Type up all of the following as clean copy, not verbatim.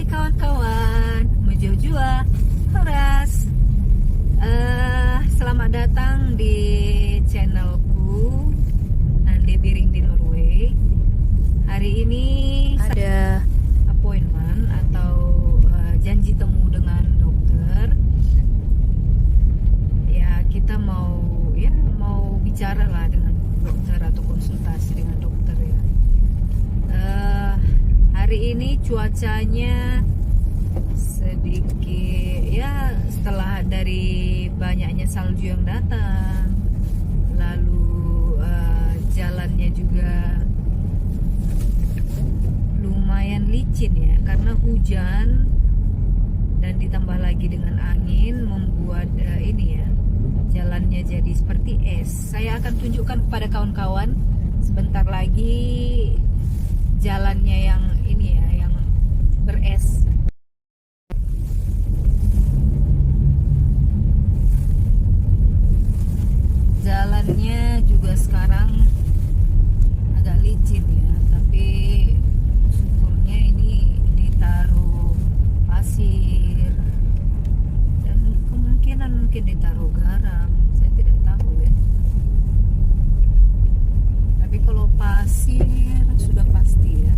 Hai kawan-kawan, Mejojua, Horas. Selamat datang di channelku Nande Biring di Norway. Hari ini ada appointment atau janji temu dengan dokter. Ya, kita mau bicara lah dengan dokter atau konsultasi dengan dokter ya. Hari ini cuacanya sedikit ya, setelah dari banyaknya salju yang datang, lalu jalannya juga lumayan licin ya karena hujan, dan ditambah lagi dengan angin membuat ini ya, jalannya jadi seperti es. Saya akan tunjukkan kepada kawan-kawan sebentar lagi jalannya yang ini ya, yang beres. Jalannya juga sekarang agak licin ya, tapi syukurnya ini ditaruh pasir dan kemungkinan mungkin ditaruh garam, saya tidak tahu ya. Tapi kalau pasir sudah pasti ya.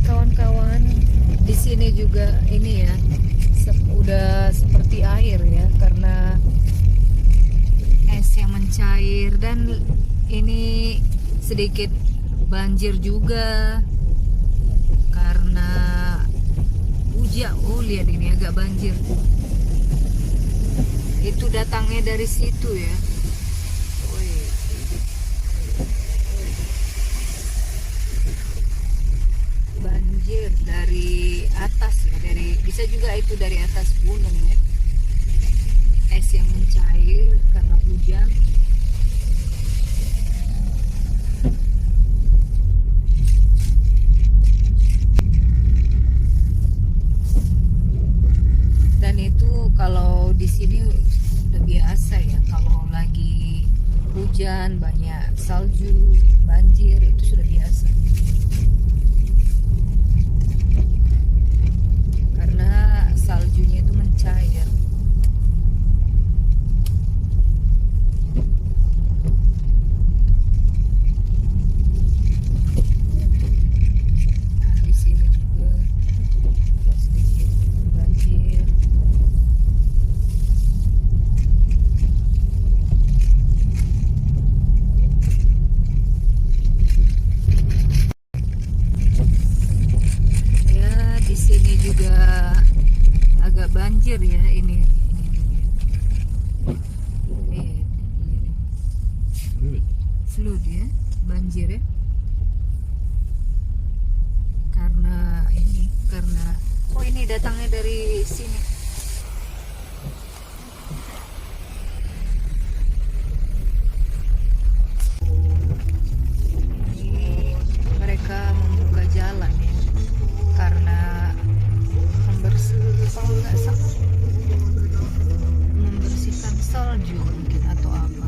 Kawan-kawan, di sini juga ini ya, udah seperti air ya karena es yang mencair, dan ini sedikit banjir juga karena hujan. Oh, lihat ini agak banjir. Itu datangnya dari situ ya. Dari atas ya, bisa juga itu dari atas gunung ya, es yang mencair karena hujan. Dan itu kalau di sini udah biasa ya, kalau lagi hujan banyak salju, banjir, itu sudah biasa. Karena saljunya itu mencair. Nah, di sini juga sedikit banjir. Di sini juga agak banjir ya ini. Flood ya, banjir ya. Karena ini datangnya dari sini. Ini mereka membuka jalan ya, karena membersihkan salju mungkin atau apa.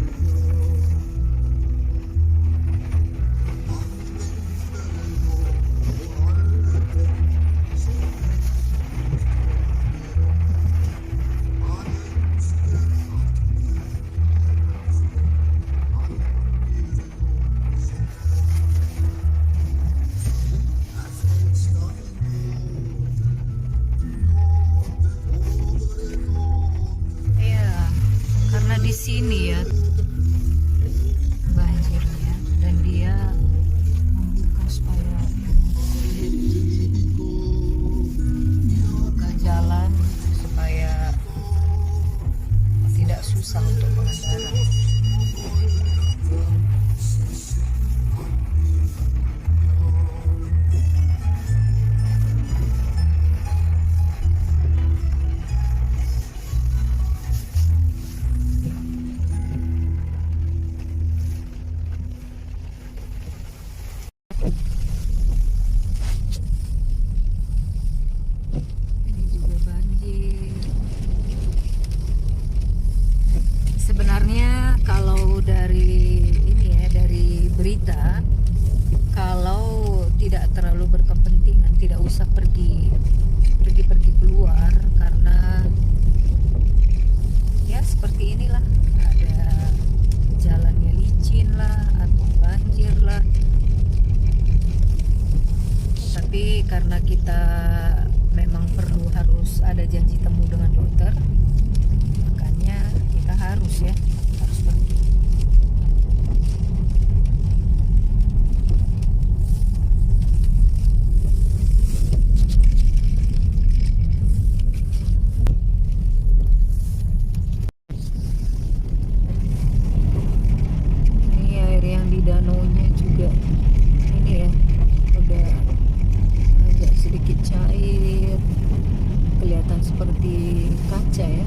susah untuk pengendara. Sebenarnya kalau dari ini ya, dari berita, kalau tidak terlalu berkepentingan tidak usah pergi keluar, karena ya seperti inilah, ada jalannya licin lah atau banjir lah. Tapi karena kita memang perlu harus ada janji temu dengan dokter, makanya kita harus pergi. Ini air yang di danaunya juga ini ya, udah agak sedikit cair, kelihatan seperti kaca ya.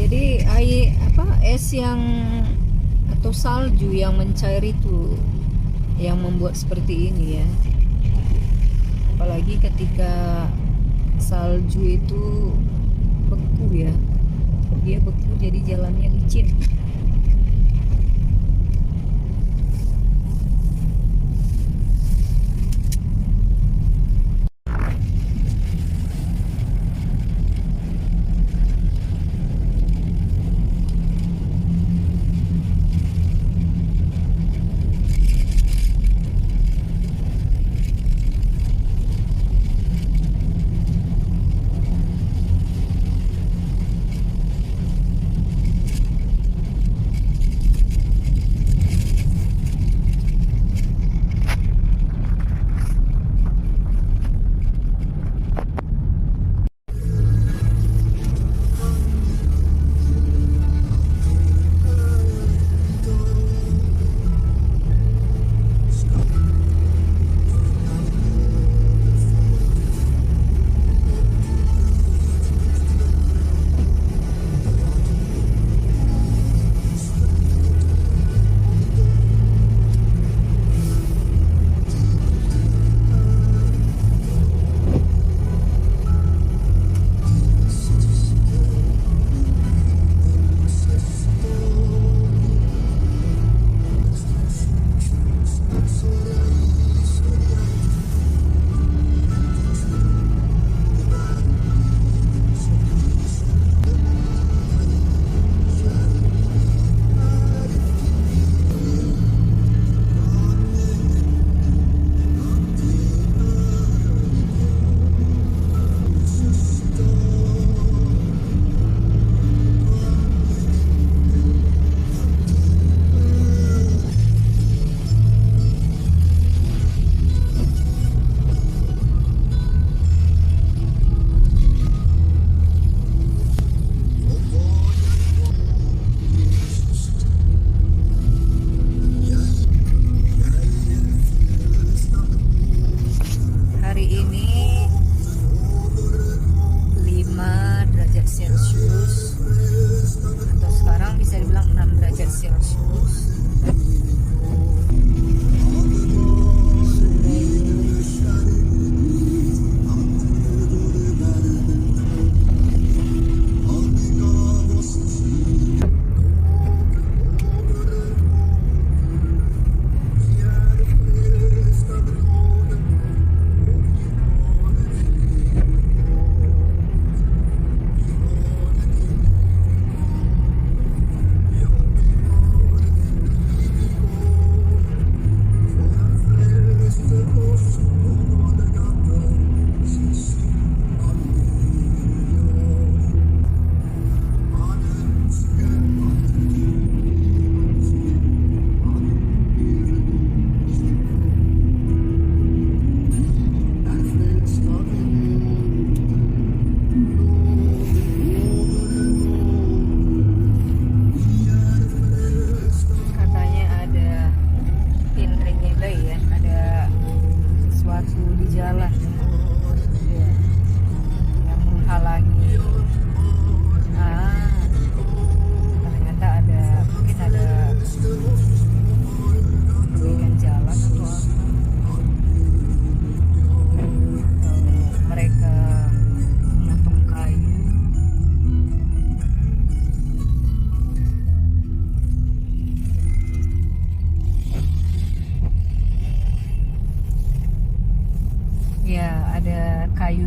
Jadi es yang atau salju yang mencair itu yang membuat seperti ini ya. Apalagi ketika salju itu beku ya, dia beku jadi jalannya licin.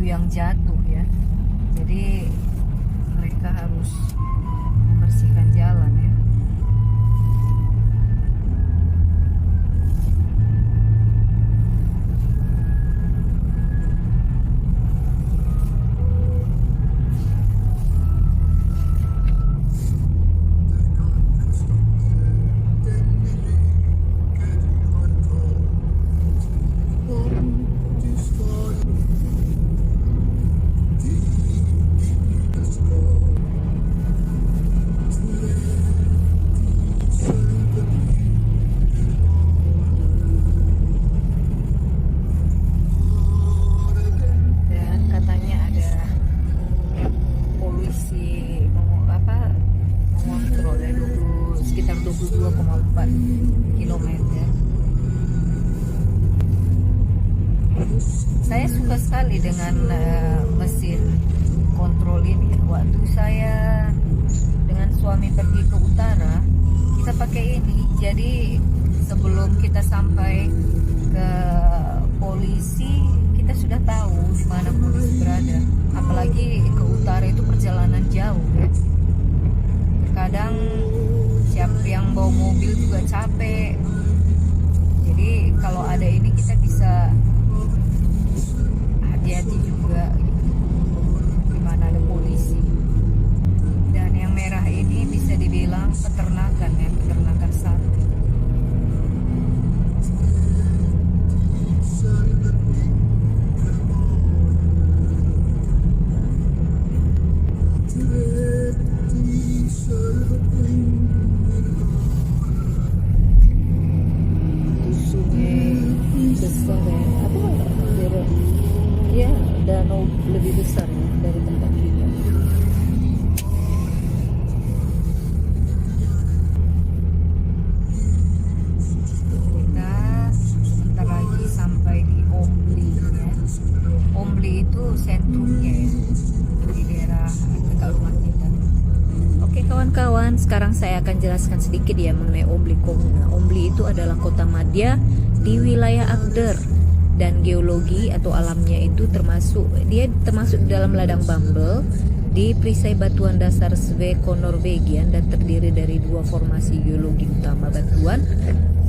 yang jatuh ya. Jadi mereka harus membersihkan jalan ya. Sekitar 22,4 kilometer. Saya suka sekali dengan mesin kontrol ini. Waktu saya dengan suami pergi ke utara, kita pakai ini. Jadi sebelum kita sampai ke polisi, kita sudah tahu di mana polisi berada. Apalagi ke utara itu perjalanan jauh ya. Kadang siapa yang bawa mobil juga capek. Jadi kalau ada ini kita bisa hati-hati juga di mana ada polisi. Dan yang merah ini bisa dibilang peternakan ya, peternakan sapi. Danau lebih besar ya dari tempat kita. Kita sebentar lagi sampai di Ombli ya. Ombli itu sentrumnya ya, di daerah dekat rumah kita. Oke kawan-kawan, sekarang saya akan jelaskan sedikit ya mengenai Ombli Komuna. Ombli itu adalah kota madya di wilayah Agder. Dan geologi atau alamnya itu termasuk dalam ladang Bumble di perisai batuan dasar Sveko-Norwegian dan terdiri dari dua formasi geologi utama batuan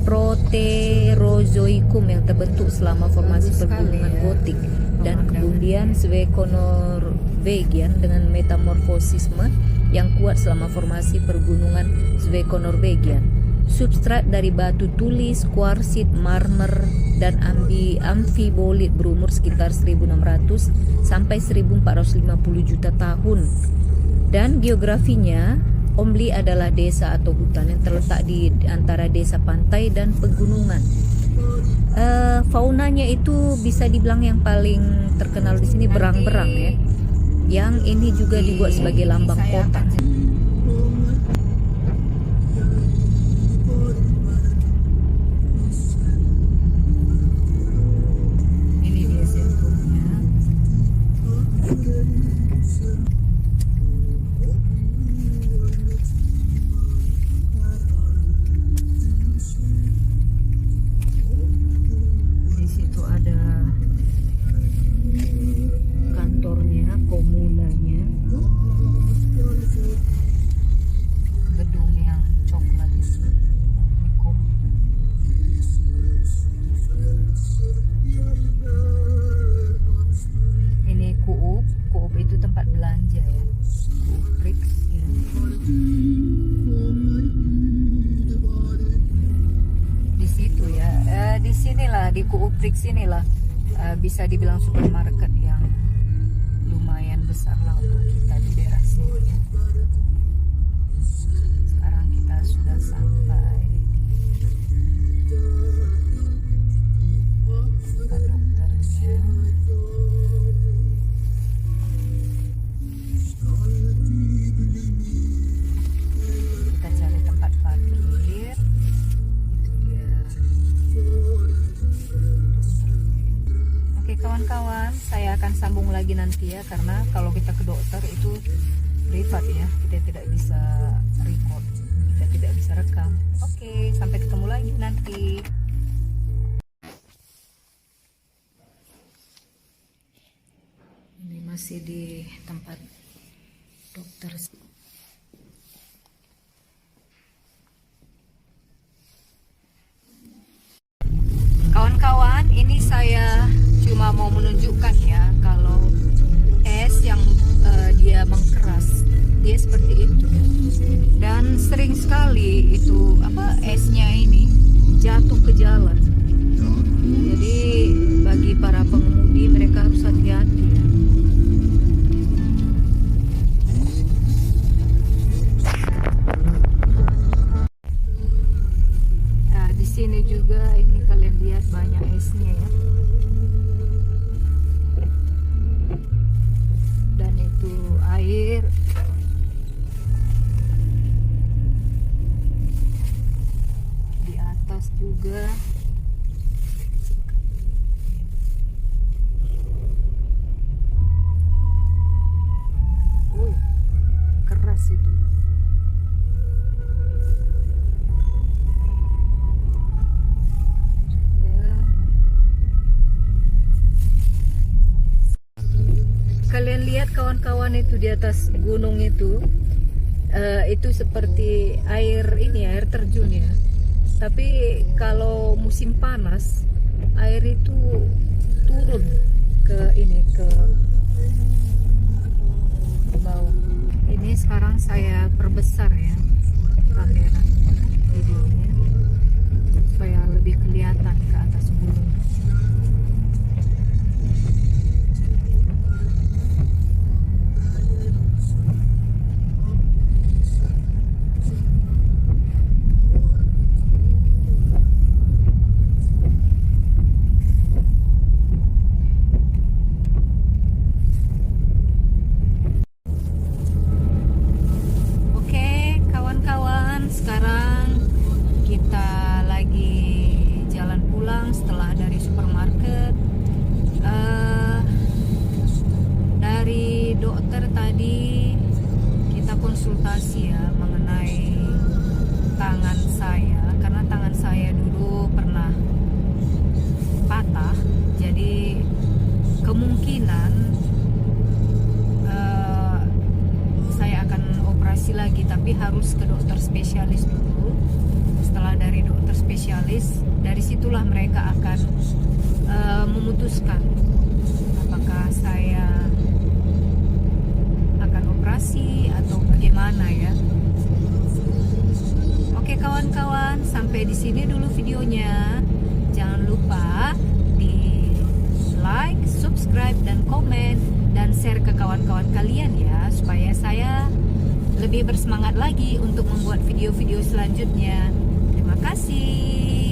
Proterozoikum yang terbentuk selama formasi pergunungan Gotik dan kemudian Sveko-Norwegian dengan metamorfosisme yang kuat selama formasi pergunungan Sveko-Norwegian. Substrat dari batu tulis, kuarsit, marmer, dan amfibolit berumur sekitar 1600 sampai 1450 juta tahun. Dan geografinya, Ombli adalah desa atau hutan yang terletak di antara desa pantai dan pegunungan. Faunanya itu bisa dibilang yang paling terkenal di sini berang-berang ya. Yang ini juga dibuat sebagai lambang kota. Itu tempat belanja ya, Prix ya. Di situ ya, di sinilah di Prix inilah bisa dibilang supermarket yang lumayan besar lah untuk kita di daerah sini ya. Sekarang kita sudah sampai tempat dokternya. Kawan-kawan, saya akan sambung lagi nanti ya, karena kalau kita ke dokter itu privat ya, kita tidak bisa record, kita tidak bisa rekam. Oke, sampai ketemu lagi nanti. masih di tempat dokter. Kawan-kawan, ini saya cuma mau menunjukkan ya kalau es yang dia mengkeras, dia seperti itu. Dan sering sekali itu esnya ini jatuh ke jalan. Jadi bagi para pengemudi mereka harus hati-hati ya. Nah, di sini juga ini kalian lihat banyak esnya ya. Dan itu air di atas juga. Keras itu. Ya. Kalian lihat kawan-kawan itu di atas gunung itu seperti air terjun ya. Tapi kalau musim panas air itu turun ke bawah. Ini sekarang saya perbesar ya kamera videonya supaya lebih kelihatan ke atas gunung. Sekarang kita lagi jalan pulang setelah dari supermarket. Dari dokter tadi kita konsultasi ya mengenai tangan saya, karena tangan saya dulu pernah patah, jadi kemungkinan saya akan operasi lagi, tapi harus ke dokter spesialis dulu. Setelah dari dokter spesialis, dari situlah mereka akan memutuskan apakah saya akan operasi atau bagaimana ya. Oke kawan-kawan, sampai di sini dulu videonya. Jangan lupa di like, subscribe, dan komen, dan share ke kawan-kawan kalian ya, supaya saya lebih bersemangat lagi untuk membuat video-video selanjutnya. Terima kasih.